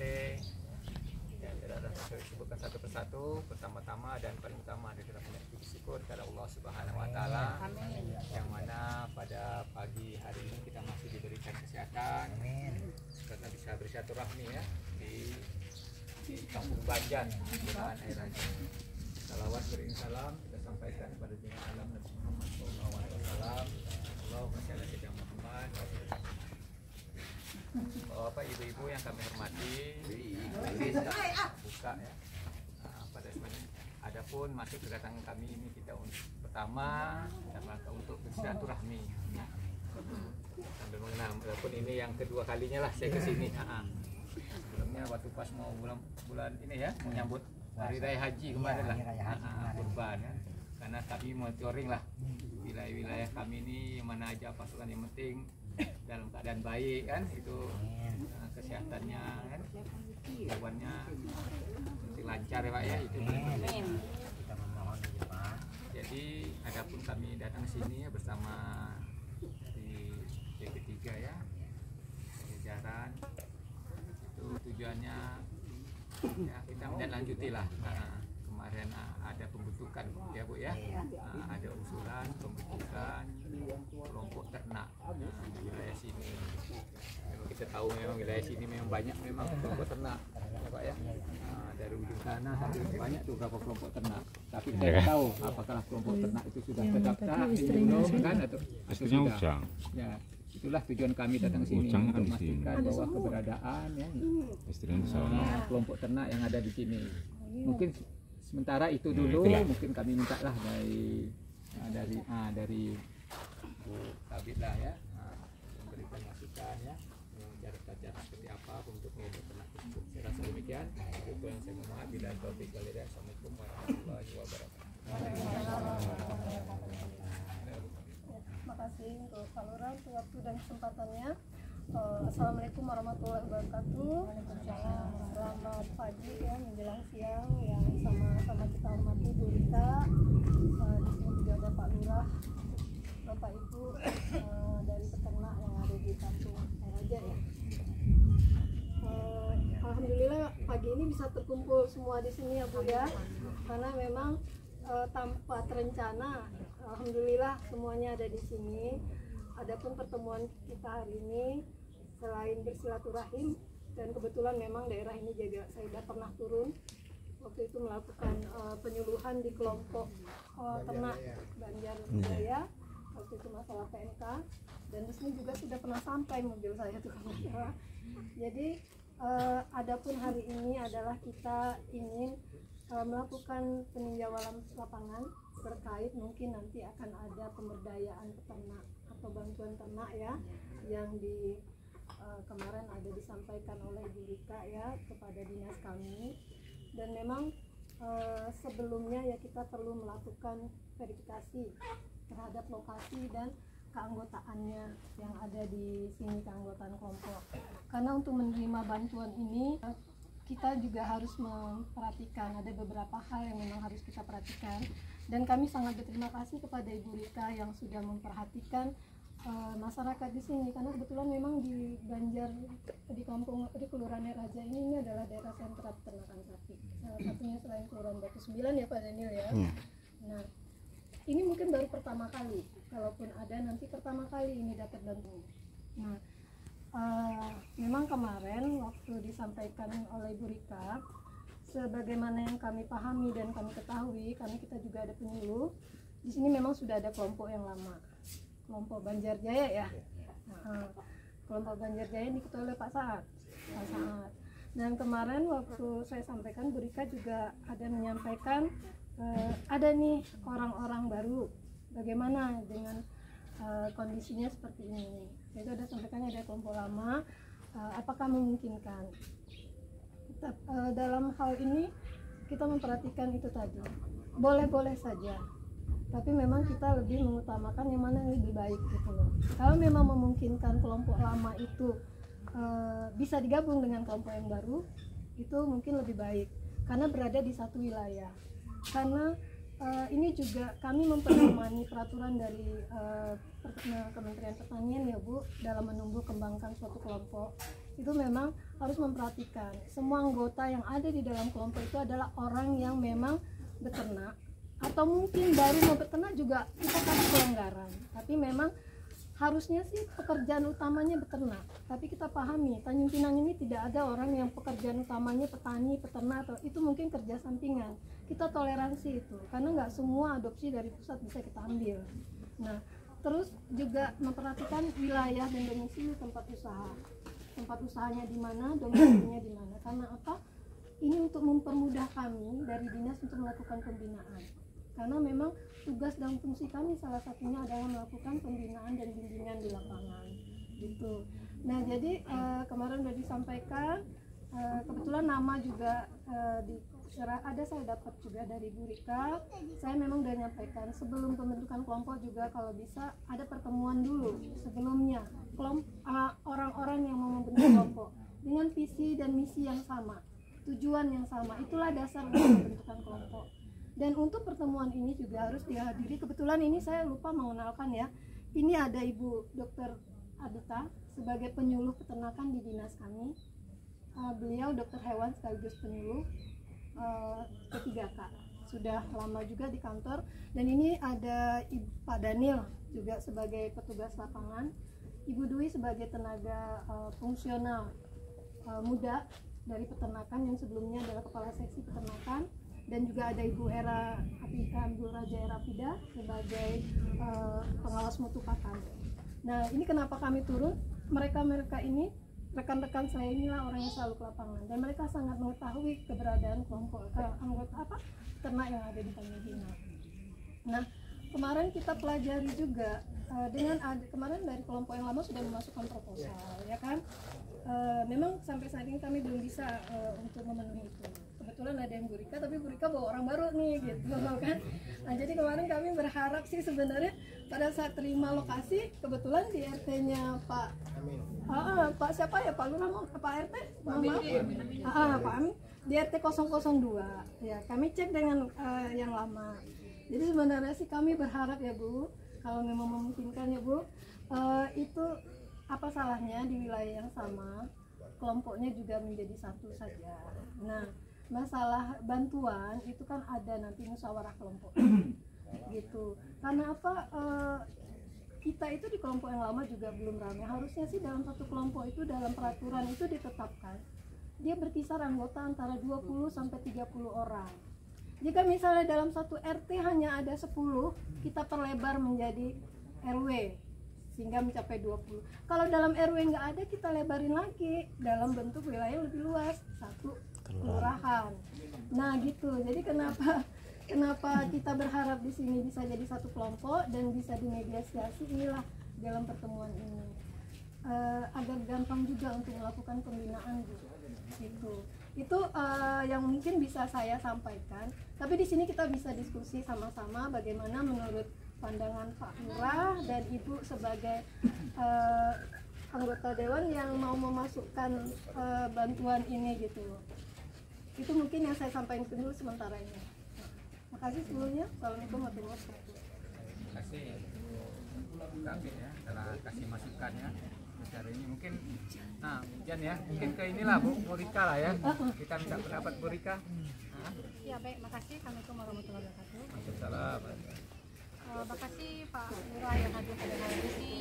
penting. Ya, kita sebutkan satu persatu. Pertama-tama dan paling utama adalah kita puji syukur kepada Allah Subhanahu Wa Taala, yang mana pada pagi hari ini kita masih diberikan kesehatan, karena bisa bersilaturahmi ya di Kampung Banjar, Kelurahan Air Raja. Salawat beriring salam kita sampaikan kepada junjungan alam Nabi Muhammad SAW. Allahumma shalli ala sayyidina Muhammad. Bapak ibu-ibu yang kami hormati, buka ya. Pada sebenarnya adapun masuk kedatangan kami ini kita pertama untuk bersilaturahmi. Sambil mengenal, walaupun ini yang kedua kalinya lah saya kesini. Sebelumnya waktu pas mau bulan ini ya, menyambut Hari Raya Haji kemarin lah, kurban ya. Karena kami monitoring lah wilayah-wilayah kami ini mana aja pasukan yang penting dalam keadaan baik kan, itu kesehatannya kan, hewannya penting lancar ya Pak ya, itu penting. Kita memohon ya Pak. Jadi adapun kami datang sini ya, bersama di PP3 ya, jajaran itu tujuannya ya kita menindaklanjuti lah. Kemarin ada pembentukan ya Bu ya, ada usulan pembentukan kelompok ternak di wilayah sini. Memang kita tahu memang wilayah sini memang banyak memang kelompok ternak ya Pak ya. Dari ujung sana sampai banyak tuh berapa kelompok ternak. Tapi saya tahu apakah kelompok ternak itu sudah terdaftar belum kan atau sudah. Ya, itulah tujuan kami datang sini untuk memastikan bahwa keberadaan ya kelompok ternak yang ada di sini. Mungkin sementara itu dulu, mungkin kami minta lah dari Bu Kabit lah ya, memberikan masukan ya, cara seperti apa untuk kelompok ternak tersebut. Saya rasa demikian. Itu yang saya mohon. Bila taufik wal hidayah. Assalamualaikum warahmatullahi wabarakatuh. Terima kasih untuk Pak Lurah untuk waktu dan kesempatannya. Assalamualaikum warahmatullahi wabarakatuh. Selamat pagi ya, menjelang siang yang sama-sama kita hormati Bu Rita. Di sini juga ada Pak Lurah, Bapak Ibu dari peternak yang ada di Kampung Air Raja ya. Alhamdulillah pagi ini bisa terkumpul semua di sini ya Bu ya, karena memang tanpa terencana, alhamdulillah semuanya ada di sini. Adapun pertemuan kita hari ini selain bersilaturahim, dan kebetulan memang daerah ini juga saya sudah pernah turun waktu itu melakukan penyuluhan di kelompok ternak Banjar Jaya, waktu itu masalah PMK, dan di sini juga sudah pernah sampai mobil saya tuh. Jadi adapun hari ini adalah kita ingin melakukan peninjauan lapangan terkait mungkin nanti akan ada pemberdayaan peternak atau bantuan ternak ya, yang di kemarin ada disampaikan oleh Bu Rika ya kepada dinas kami. Dan memang sebelumnya ya kita perlu melakukan verifikasi terhadap lokasi dan keanggotaannya yang ada di sini, keanggotaan kelompok. Karena untuk menerima bantuan ini kita juga harus memperhatikan, ada beberapa hal yang memang harus kita perhatikan, dan kami sangat berterima kasih kepada Ibu Rika yang sudah memperhatikan masyarakat di sini, karena kebetulan memang di Banjar, di Kelurahan Air Raja ini adalah daerah sentra peternakan sapi, salah satunya selain Kelurahan Batu 9 ya Pak Daniel ya. Nah, ini mungkin baru pertama kali, kalaupun ada nanti pertama kali ini dapat bantuan. Nah, memang kemarin waktu disampaikan oleh Bu Rika, sebagaimana yang kami pahami dan kami ketahui, karena kita juga ada penyuluh di sini, memang sudah ada kelompok yang lama, kelompok Banjar Jaya ya. Kelompok Banjar Jaya diketuai oleh Pak Saad. Dan kemarin waktu saya sampaikan, Bu Rika juga ada menyampaikan ada nih orang-orang baru, bagaimana dengan kondisinya seperti ini. Jadi ada sampaikannya ada kelompok lama, apakah memungkinkan? Dalam hal ini kita memperhatikan itu tadi, boleh-boleh saja, tapi memang kita lebih mengutamakan yang mana yang lebih baik gitu loh. Kalau memang memungkinkan kelompok lama itu bisa digabung dengan kelompok yang baru, itu mungkin lebih baik karena berada di satu wilayah. Karena ini juga kami memperdomani peraturan dari Kementerian Pertanian ya Bu, dalam menumbuh kembangkan suatu kelompok itu memang harus memperhatikan semua anggota yang ada di dalam kelompok itu adalah orang yang memang beternak, atau mungkin baru mau beternak juga kita kasih pelonggaran, tapi memang harusnya sih pekerjaan utamanya beternak. Tapi kita pahami Tanjung Pinang ini tidak ada orang yang pekerjaan utamanya petani, peternak, atau itu mungkin kerja sampingan. Kita toleransi itu karena nggak semua adopsi dari pusat bisa kita ambil. Nah, terus juga memperhatikan wilayah dan domisili tempat usaha. Tempat usahanya di mana, domisilinya di mana. Karena apa? Ini untuk mempermudah kami dari dinas untuk melakukan pembinaan. Karena memang tugas dan fungsi kami salah satunya adalah melakukan pembinaan dan bimbingan di lapangan gitu. Nah, jadi kemarin sudah disampaikan, kebetulan nama juga ada saya dapat juga dari Bu Rika. Saya memang sudah menyampaikan sebelum pembentukan kelompok juga kalau bisa ada pertemuan dulu sebelumnya orang-orang yang mau membentuk kelompok dengan visi dan misi yang sama, tujuan yang sama. Itulah dasar dari pembentukan kelompok. Dan untuk pertemuan ini juga harus dihadiri. Kebetulan ini saya lupa mengenalkan ya. Ini ada Ibu Dr. Adita sebagai penyuluh peternakan di dinas kami. Beliau dokter hewan sekaligus penyuluh P3K. Sudah lama juga di kantor. Dan ini ada Pak Daniel juga sebagai petugas lapangan. Ibu Dwi sebagai tenaga fungsional muda dari peternakan yang sebelumnya adalah kepala seksi peternakan. Dan juga ada Ibu Raja Erafida sebagai pengawas mutu pakan. Nah, ini kenapa kami turun? Mereka ini, rekan-rekan saya inilah orang yang selalu ke lapangan dan mereka sangat mengetahui keberadaan kelompok anggota ternak yang ada di Tanjung Pinang. Nah, kemarin kita pelajari juga kemarin dari kelompok yang lama sudah memasukkan proposal, ya kan? Memang sampai saat ini kami belum bisa untuk memenuhi itu. Kebetulan ada yang Bu Rika, tapi Bu Rika bawa orang baru nih gitu kan. Nah, jadi kemarin kami berharap sih sebenarnya pada saat terima lokasi, kebetulan di RT-nya Pak Pak siapa ya, Pak Lurah, Pak RT, Pak Amin di RT 002 ya, kami cek dengan yang lama. Jadi sebenarnya sih kami berharap ya Bu, kalau memang memungkinkan ya Bu, itu apa salahnya di wilayah yang sama kelompoknya juga menjadi satu saja. Nah, masalah bantuan itu kan ada nanti musyawarah kelompok gitu. Karena apa, kita itu di kelompok yang lama juga belum ramai. Harusnya sih dalam satu kelompok itu dalam peraturan itu ditetapkan dia berkisar anggota antara 20 sampai 30 orang. Jika misalnya dalam satu RT hanya ada 10, kita perlebar menjadi RW sehingga mencapai 20. Kalau dalam RW nggak ada, kita lebarin lagi dalam bentuk wilayah lebih luas, satu kelurahan. Nah gitu. Jadi kenapa kita berharap di sini bisa jadi satu kelompok dan bisa dimediasi, inilah dalam pertemuan ini agar gampang juga untuk melakukan pembinaan gitu. Itu yang mungkin bisa saya sampaikan. Tapi di sini kita bisa diskusi sama-sama bagaimana menurut pandangan Pak Lurah dan Ibu sebagai anggota dewan yang mau memasukkan bantuan ini gitu. Itu mungkin yang saya sampaikan dulu sementara ini. Makasih sebelumnya. Assalamualaikum warahmatullahi wabarakatuh. Terima kasih kami ya telah kasih masukannya hari ini. Mungkin Jan ya, mungkin ke inilah Bu Rika lah ya. Kita minta pendapat Bu Rika. Ya baik, makasih. Assalamualaikum warahmatullahi wabarakatuh. Waalaikumsalam. Makasih Pak Lurah yang hadir pada hari ini,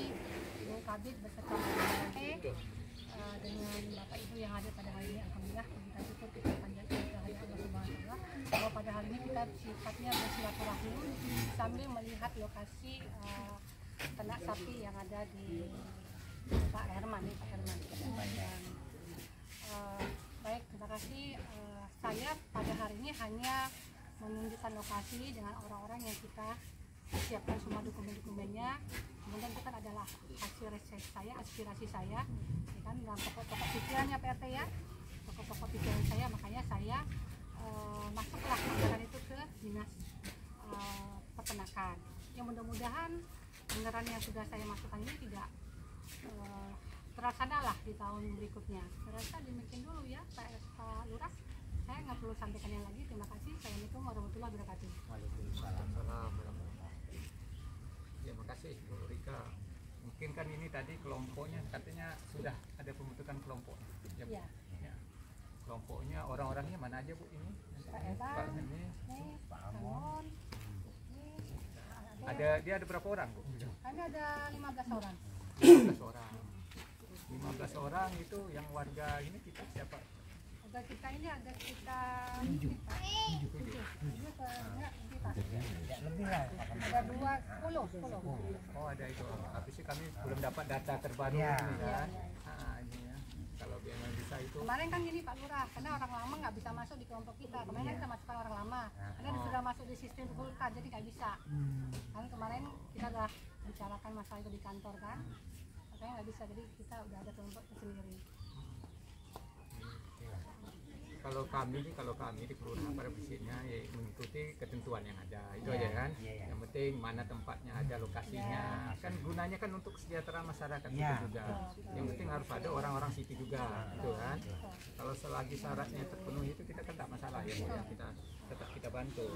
Bu Kabid beserta Pak RT, dengan Bapak Ibu yang hadir pada hari ini. Alhamdulillah kita syukur kita panjatkan kehadiran Allah Subhanahu wa Ta'ala bahwa pada hari ini kita sifatnya bersilaturahmi sambil melihat lokasi ternak sapi yang ada di Pak Herman. Dan, baik, terima kasih. Saya pada hari ini hanya menunjukkan lokasi dengan orang-orang yang kita siapkan semua dokumen-dokumennya. Kemudian itu kan adalah hasil research saya, aspirasi saya, ya kan, dalam pokok-pokok pikirannya PRT ya, pokok-pokok pikiran saya. Makanya saya masuklah anggaran itu ke dinas peternakan. Yang mudah-mudahan anggaran yang sudah saya masukkan ini tidak terlaksana lah di tahun berikutnya. Saya rasa demikian dulu ya Pak Lurah. Saya nggak perlu sampaikan yang lagi. Terima kasih. Assalamualaikum warahmatullahi wabarakatuh. Waalaikumsalam. Ya, makasih Bu Rika. Mungkin kan ini tadi kelompoknya katanya sudah ada pembentukan kelompok. Ya, Bu? Iya. Ya. Kelompoknya orang-orangnya mana aja Bu ini? Pak Evan, Pak ini. Pak Amon, Dia ada berapa orang Bu? kami ada 15 orang. 15 orang. 15 orang itu yang warga ini kita siapa? Warga kita ini ada sekitar 7. Ada 10. Oh ada itu. Tapi sih kami belum dapat data terbaru Ya. ini kan. Ya. Ini ya. Kalau memang bisa itu. Kemarin kan gini Pak Lurah, karena orang lama nggak bisa masuk di kelompok kita. Kemarin kan kita masukkan orang lama, karena sudah masuk di sistem vulkan, jadi nggak bisa. Kan kemarin kita udah bicarakan masalah itu di kantor kan, makanya nggak bisa. Jadi kita udah ada kelompok sendiri. Kalau kami di kelurahan pada prinsipnya ya mengikuti ketentuan yang ada itu Ya. aja kan. Ya. Yang penting mana tempatnya ada lokasinya. Kan gunanya kan untuk kesejahteraan masyarakat Ya. itu juga. Yang penting harus ada orang-orang situ juga gitu kan. Kalau selagi syaratnya terpenuhi itu kita kan tak masalah ya, Bu, ya. Kita tetap kita bantu.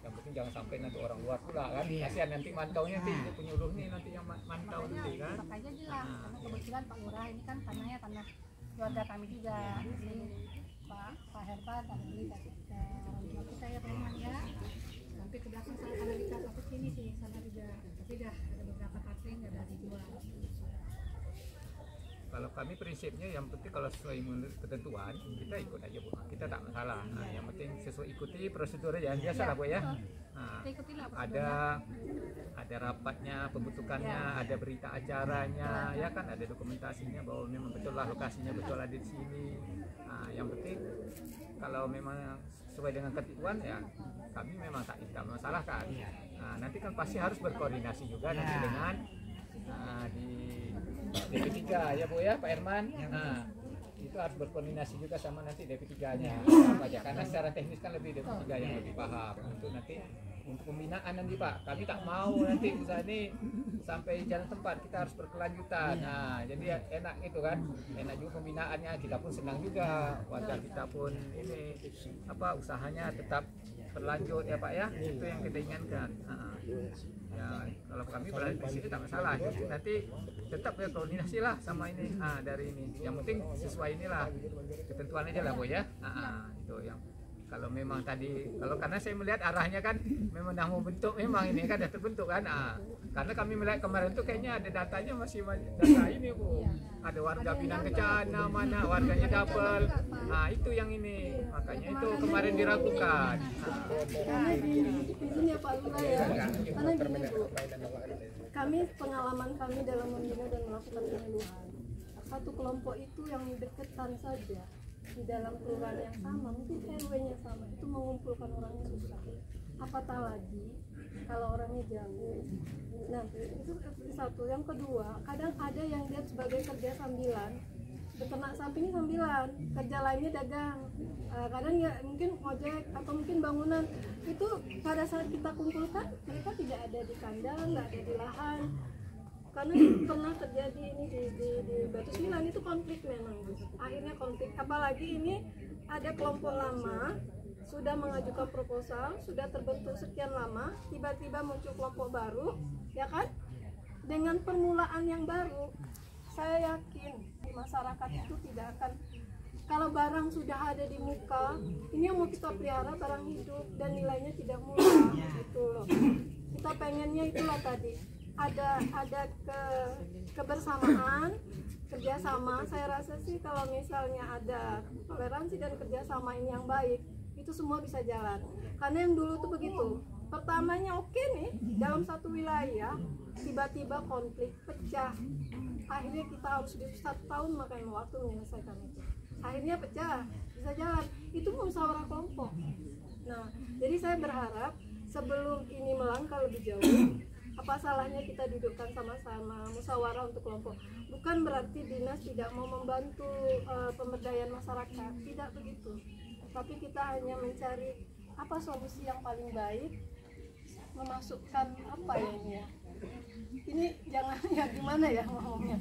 Yang penting jangan sampai nanti orang luar pula kan. Kasihan nanti mantaunya nanti penyuluh nih nanti yang mantau nanti kan. Tetap aja jelas, karena kebetulan Pak Lurah ini kan tanahnya tanah keluarga kami juga. Jadi Pak Herban ada beli ke orang tua kita ya teman ya. Sampai ke belakang sana ada kita sampai sini sih sana juga. Tapi dah ada beberapa catering ada dijual. Kalau kami prinsipnya yang penting kalau sesuai menurut ketentuan kita ikut aja Bu, kita tak masalah. Nah, yang penting sesuai ikuti prosedur aja biasa lah Bu ya. Nah, Kita ikutin lah prosedurnya. ada rapatnya, pembentukannya, ada berita acaranya, ya kan ada dokumentasinya bahwa memang betul lah lokasinya betul ada di sini. Nah, yang penting kalau memang sesuai dengan ketentuan ya kami memang tak masalah kan. Nah, nanti kan pasti harus berkoordinasi juga nanti dengan di DP3 ya Bu ya Pak Herman. Nah, itu harus berkoordinasi juga sama nanti DP3-nya. Karena secara teknis kan lebih DP3 yang lebih paham. Untuk nanti untuk pembinaan nanti Pak, kami tak mau nanti usaha ini sampai jalan tempat, kita harus berkelanjutan. Nah, jadi ya enak itu kan, enak juga pembinaannya, kita pun senang juga, warga kita pun ini usahanya tetap berlanjut ya Pak ya, itu yang kita inginkan. Ya kalau kami berada di sini tak masalah, jadi nanti tetap ya koordinasi lah sama ini dari ini, yang penting sesuai inilah ketentuan aja lah Bu ya. Itu yang kalau memang tadi karena saya melihat arahnya kan memang dah mau bentuk, memang ini kan dah terbentuk kan. Karena kami melihat kemarin tuh kayaknya ada datanya masih data ini Bu, ada warga Pinang Kencana mana warganya double. Itu yang ini makanya itu kemarin diragukan. Karena izin ya Pak Lurah ya, karena gini Bu, kami pengalaman kami dalam membina dan melakukan penyuluhan, satu kelompok itu yang deketan saja di dalam kelurahan yang sama, mungkin RW-nya sama, itu mengumpulkan orangnya susah. Apatah lagi kalau orangnya jauh. Nah, itu satu. Yang kedua, kadang ada yang lihat sebagai kerja sambilan, beternak sapi ini sambilan, kerja lainnya dagang. Kadang ya mungkin ojek atau mungkin bangunan. Itu pada saat kita kumpulkan, mereka tidak ada di kandang, nggak ada di lahan. Karena pernah terjadi ini di Batu Sembilan itu konflik memang, akhirnya konflik. Apalagi ini ada kelompok lama sudah mengajukan proposal, sudah terbentuk sekian lama, tiba-tiba muncul kelompok baru, ya kan? Dengan permulaan yang baru, saya yakin di masyarakat itu tidak akan, kalau barang sudah ada di muka, ini yang mau kita pelihara barang hidup dan nilainya tidak murah, gitu loh. Kita pengennya itulah tadi. Ada kebersamaan, kerjasama. Saya rasa sih kalau misalnya ada toleransi dan kerjasama ini yang baik, itu semua bisa jalan. Karena yang dulu tuh begitu, pertamanya oke nih dalam satu wilayah, tiba-tiba konflik pecah. Akhirnya kita harus di 1 tahun makan waktu menyelesaikan itu. Akhirnya pecah, bisa jalan. Itu musyawarah kelompok. Nah, jadi saya berharap sebelum ini melangkah lebih jauh, apa salahnya kita dudukkan sama-sama musyawarah untuk kelompok. Bukan berarti dinas tidak mau membantu pemberdayaan masyarakat, tidak begitu. Tapi kita hanya mencari apa solusi yang paling baik, memasukkan apa ya ini ya. Ini jangan ya gimana ya ngomongnya.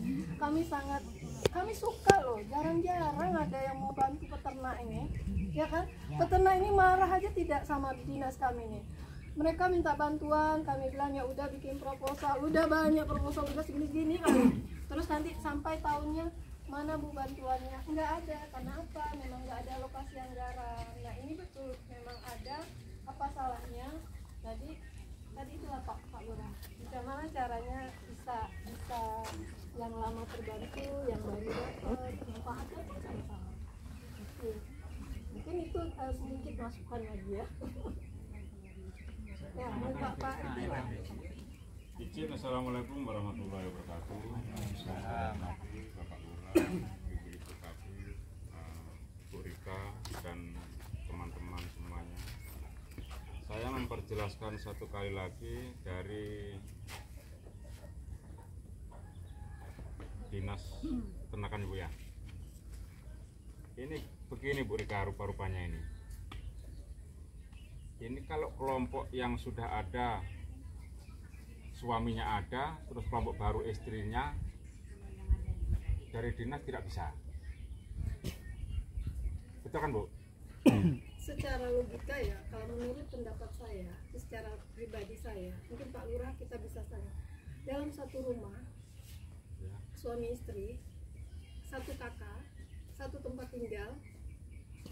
Kami suka loh, jarang-jarang ada yang mau bantu peternak ini, ya kan? Peternak ini marah aja tidak sama dinas kami ini. Mereka minta bantuan, kami bilang ya udah bikin proposal, udah banyak proposal, udah segini-gini kali. Terus nanti sampai tahunnya mana Bu bantuannya? Nggak ada. Karena apa? Memang nggak ada alokasi anggaran. Nah ini betul memang ada. Apa salahnya? Tadi itulah Pak Lurah. Bagaimana caranya bisa yang lama terbantu, yang baru dapat manfaatnya sama-sama. Mungkin itu sedikit masukan lagi ya. Ya, Pak. Izin, assalamualaikum warahmatullahi wabarakatuh. Bapak Lurah, Ibu Kabid, Bu Rika dan teman-teman semuanya. Saya memperjelaskan satu kali lagi dari Dinas Peternakan Ibu ya. Ini begini Bu Rika rupa-rupanya ini. Ini kalau kelompok yang sudah ada, suaminya ada, terus kelompok baru istrinya, dari dinas tidak bisa. Betul kan Bu? Secara logika ya, kalau menurut pendapat saya, secara pribadi saya, mungkin Pak Lurah kita bisa tanya. Dalam satu rumah, suami istri, satu kakak, satu tempat tinggal,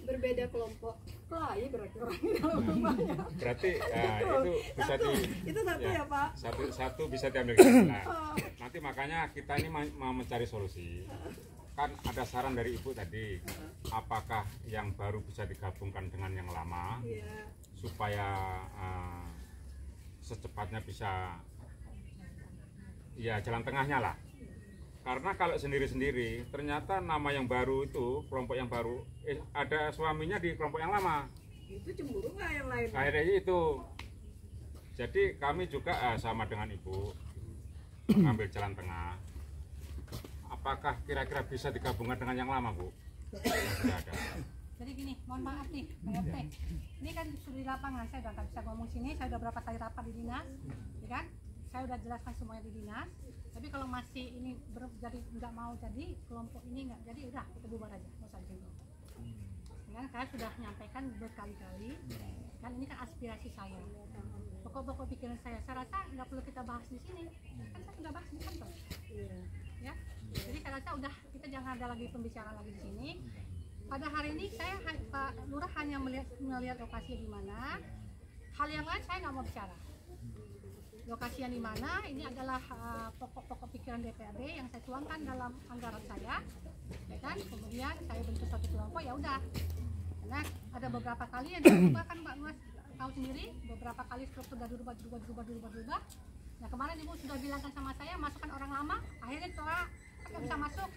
berbeda kelompok, kelahi berarti orang di dalam rumahnya. Berarti itu bisa itu satu ya Pak. Satu bisa diambil kesimpulan. Nanti makanya kita ini mau mencari solusi. Kan ada saran dari Ibu tadi, apakah yang baru bisa digabungkan dengan yang lama, supaya secepatnya bisa ya jalan tengahnya lah. Karena kalau sendiri-sendiri, ternyata nama yang baru itu, kelompok yang baru, ada suaminya di kelompok yang lama. Itu cemburu nggak yang lain? Akhirnya itu. Jadi kami juga sama dengan Ibu, mengambil jalan tengah. Apakah kira-kira bisa digabungkan dengan yang lama, Bu? Yang sudah ada. Jadi gini, mohon maaf nih, Pak RT. Ini kan sudah di lapangan, saya udah nggak bisa ngomong sini, saya udah berapa kali rapat di dinas, ya kan? Saya udah jelaskan semuanya di dinas. Tapi kalau masih ini jadi nggak mau jadi kelompok ini nggak jadi, udah kita bubar aja, nggak usah dulu. Kan saya sudah menyampaikan berkali-kali, kan ini kan aspirasi saya, pokok-pokok pikiran saya rasa nggak perlu kita bahas di sini, kan saya sudah bahas di kantor, ya. Jadi saya rasa udah kita jangan ada lagi pembicaraan lagi di sini. Pada hari ini saya Pak Lurah hanya melihat lokasi di mana, hal yang lain saya nggak mau bicara. Lokasi yang di mana ini adalah pokok-pokok pikiran DPRD yang saya tuangkan dalam anggaran saya, ya kan? Kemudian saya bentuk satu kelompok, ya udah. Karena ada beberapa kali yang diubah kan Pak Luas tahu sendiri, beberapa kali struktur sudah dirubah. Nah kemarin Ibu sudah bilangkan sama saya masukkan orang lama, akhirnya ditolak, kan nggak bisa masuk,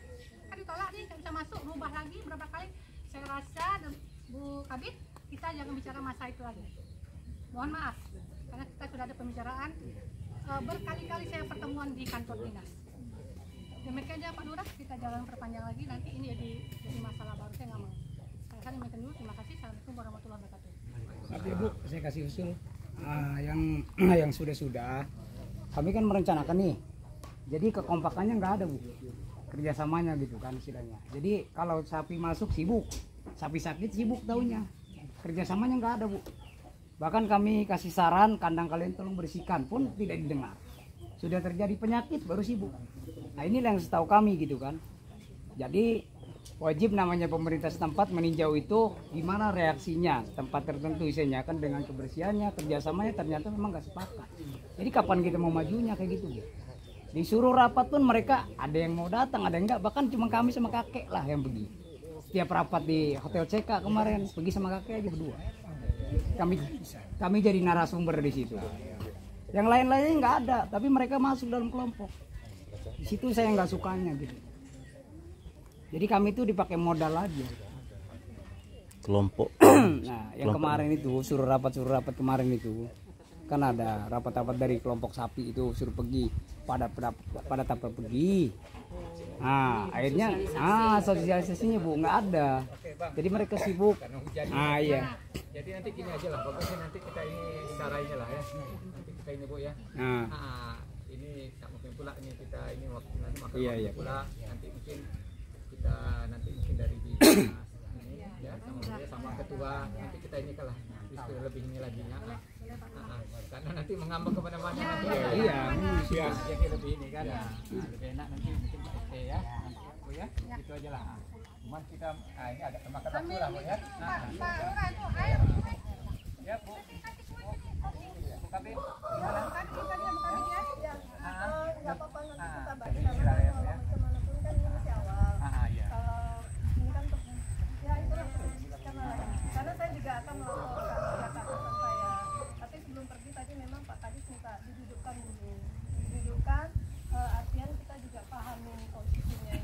kan ditolak nih nggak bisa masuk, rubah lagi berapa kali. Saya rasa Bu Kabid kita jangan bicara masa itu lagi. Mohon maaf. Karena kita sudah ada pembicaraan berkali-kali saya pertemuan di kantor dinas. Demikian aja Pak Lurah, kita jangan perpanjang lagi, nanti ini jadi masalah baru, saya nggak mau. Saya demikian dulu, terima kasih. Assalamualaikum warahmatullahi wabarakatuh. Tapi Bu, saya kasih usul yang sudah kami kan merencanakan nih, jadi kekompakannya nggak ada Bu, kerjasamanya gitu kan istilahnya. Jadi kalau sapi masuk sibuk, sapi sakit sibuk taunya, kerjasamanya nggak ada Bu. Bahkan kami kasih saran kandang kalian tolong bersihkan pun tidak didengar. Sudah terjadi penyakit baru sibuk. Nah inilah yang setahu kami gitu kan. Jadi wajib namanya pemerintah setempat meninjau itu gimana reaksinya tempat tertentu isinya kan dengan kebersihannya, kerjasamanya ternyata memang nggak sepakat. Jadi kapan kita mau majunya kayak gitu? Disuruh rapat pun mereka ada yang mau datang, ada yang enggak. Bahkan cuma kami sama kakek lah yang pergi. Setiap rapat di Hotel CK kemarin pergi sama kakek aja berdua. Kami jadi narasumber di situ. Yang lain-lainnya nggak ada, tapi mereka masuk dalam kelompok. Di situ saya nggak sukanya gitu. Jadi kami itu dipakai modal aja. Kelompok. Nah, yang kemarin itu suruh rapat kemarin itu kan ada rapat-rapat dari kelompok sapi itu suruh pergi pada tapal pergi. Nah, akhirnya sosialisasinya Bu nggak ada. Jadi mereka sibuk. Iya. Jadi nanti gini aja lah, pokoknya nanti kita ini caranya lah ya. Nanti kita ini Bu ya. Ini tak mungkin pula ini kita ini waktu nanti makan Iya. pula. Nanti mungkin kita dari di ya sama ketua nanti kita ini kalah lebih ini lagi ya. Karena nanti mengambang kemana-mana nanti Iya. jadi lebih ini kan lebih enak nanti mungkin Pak RT ya. Bu ya. Itu aja lah. Cuman kita ini agak termakan waktu Sambil lah Bu ya. Pak Lurah itu air. Ya Bu. Bu Kabit. Gimana? Ya, nggak apa-apa nanti kita bahas Jadi karena Israel kalau ya. bagaimanapun kan ini masih awal. Iya. Kalau ini kan ya itulah karena saya juga akan melaporkan ke atasan saya. Tapi sebelum pergi tadi memang Pak Kadis minta didudukkan dulu. Didudukkan artian kita juga pahamin posisinya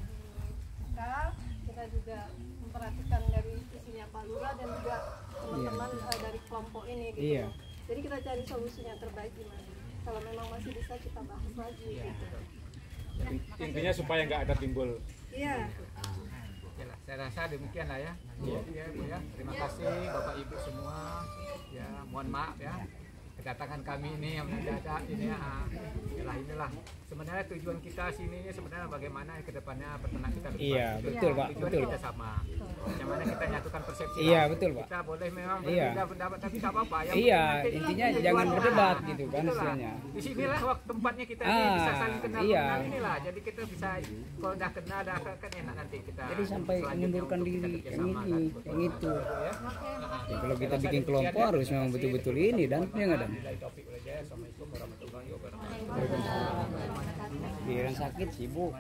kita juga memperhatikan dari sisinya Pak Lurah dan juga teman-teman dari kelompok ini gitu. Iya. Jadi kita cari solusinya terbaik gimana. Kalau memang masih bisa kita bahas lagi gitu. Intinya supaya nggak ada timbul. Iya. Oke lah, saya rasa demikian lah ya. Ya, Bu ya. Terima kasih Bapak Ibu semua. Ya, mohon maaf ya. Kedatangan kami ini yang mendadak ini ya. Inilah. Sebenarnya tujuan kita sini sebenarnya bagaimana ke depannya peternak kita lebih Iya, bagus. betul, Pak. Tujuan Betul. kita sama. Yang mana kita nyatukan persepsi. Iya, lah. betul, Pak. Kita boleh memang Iya. berbeda pendapat tapi tidak apa-apa. Yang Iya, penting nanti intinya tujuan jangan kita. berdebat gitu kan Itulah. istilahnya. Di sinilah waktu tempatnya kita ini Ah, bisa saling kenal iya. mengenal inilah. Jadi kita bisa kalau udah kenal kan enak nanti kita. Jadi sampai selanjutnya mengundurkan untuk kita diri yang kerjasama, ini, kan. yang itu. Ya. Ya, kalau kita bikin kelompok harus memang betul-betul ini dan ya nggak dan. Assalamualaikum warahmatullahi wabarakatuh. Giliran sakit sibuk.